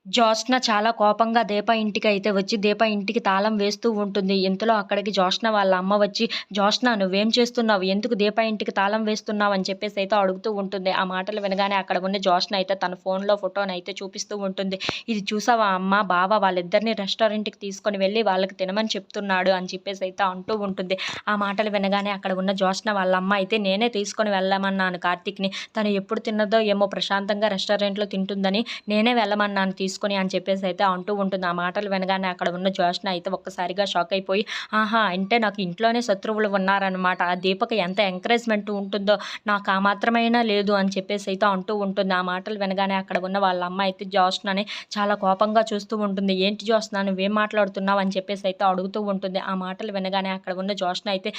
జ్యోత్స్న చాలా కోపంగా దీప ఇంటికైతే వచ్చి, దీప ఇంటికి తాళం వేస్తూ ఉంటుంది. ఇంతలో అక్కడికి జ్యోత్స్న వాళ్ళ అమ్మ వచ్చి, "జ్యోత్స్న నువ్వేం చేస్తున్నావు? ఎందుకు దీప ఇంటికి తాళం వేస్తున్నావు?" అని చెప్పేసైతే అడుగుతూ ఉంటుంది. ఆ మాటలు వినగానే అక్కడ ఉన్న జ్యోత్స్న అయితే తన ఫోన్‌లో ఫోటోనైతే చూపిస్తూ ఉంటుంది. "ఇది చూసావా అమ్మ, బావ వాళ్ళిద్దరిని రెస్టారెంట్‌కి తీసుకొని వెళ్ళి వాళ్ళకి తినమని చెప్తున్నాడు" అని చెప్పేసైతే అంటూ ఉంటుంది. ఆ మాటలు వినగానే అక్కడ ఉన్న జ్యోత్స్న వాళ్ళ అమ్మ అయితే, "నేనే తీసుకొని వెళ్ళమన్నాను కార్తీక్‌ని. తను ఎప్పుడు తిన్నదో ఏమో ప్రశాంతంగా రెస్టారెంట్‌లో తింటుందని నేనే వెళ్ళమన్నాను తీసుకొని" అని చెప్పేసైతే అంటూ ఉంటుంది. ఆ మాటలు వినగానే అక్కడ ఉన్న జ్యోత్స్న అయితే ఒక్కసారిగా షాక్ అయిపోయి, ఆహా! అంటే నాకు ఇంట్లోనే శత్రువులు ఉన్నారనమాట. ఆ దీపక్ ఎంత ఎంకరేజ్‌మెంట్ ఉంటుందో నాకు ఆ మాత్రమైనా లేదు అని చెప్పేసైతే అంటూ ఉంటుంది. ఆ మాటలు వినగానే అక్కడ ఉన్న వాళ్ళ అమ్మ అయితే జ్యోత్స్నని చాలా కోపంగా చూస్తూ ఉంటుంది. "ఏంటి జ్యోత్స్న నువ్వేం మాట్లాడుతున్నావు?" అని చెప్పేసైతే అడుగుతూ ఉంటుంది. ఆ మాటలు వినగానే అక్కడ ఉన్న జ్యోత్స్న అయితే,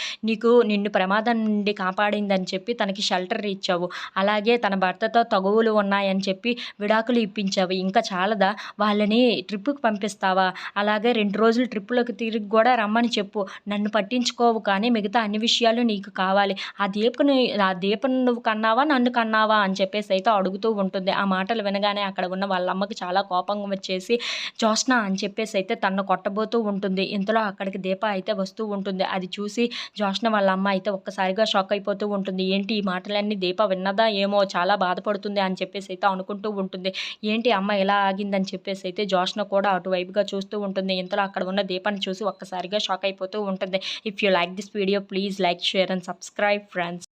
నిన్ను ప్రమాదం నుండి కాపాడిందని చెప్పి తనకి షెల్టర్ ఇచ్చావు. అలాగే తన భర్తతో తగువులు ఉన్నాయని చెప్పి విడాకులు ఇప్పించావు. ఇంకా చాలదా? వాళ్ళని ట్రిప్పుకి పంపిస్తావా? అలాగే 2 రోజులు ట్రిప్పులకి తిరిగి గూడా రమ్మని చెప్పు. నన్ను పట్టించుకోవు కానీ మిగతా అన్ని విషయాలు నీకు కావాలి. ఆ దీపని నువ్వు కన్నావా? నన్ను కన్నావా? అని చెప్పేసైతే అడుగుతూ ఉంటుంది. ఆ మాటలు వినగానే అక్కడ ఉన్న వాళ్ళ అమ్మకి చాలా కోపం వచ్చేసి, జ్యోత్స్న అని చెప్పేసైతే తనను కొట్టబోతూ ఉంటుంది. ఇంతలో అక్కడికి దీప అయితే వస్తూ ఉంటుంది. అది చూసి జ్యోత్స్న వాళ్ళ అమ్మ అయితే ఒక్కసారిగా షాక్ అయిపోతూ ఉంటుంది. ఏంటి ఈ మాటలన్నీ దీప విన్నదా ఏమో, చాలా బాధపడుతుంది అని చెప్పేసైతే అనుకుంటూ ఉంటుంది. ఏంటి అమ్మ ఇలా ఆగిందని చెప్పేసైతే జ్యోత్స్న కూడా అటువైపుగా చూస్తూ ఉంటుంది. ఇంతలో అక్కడ ఉన్న దీపాన్ని చూసి ఒక్కసారిగా షాక్ అయిపోతూ ఉంటుంది. If you like this video please like, share and subscribe friends.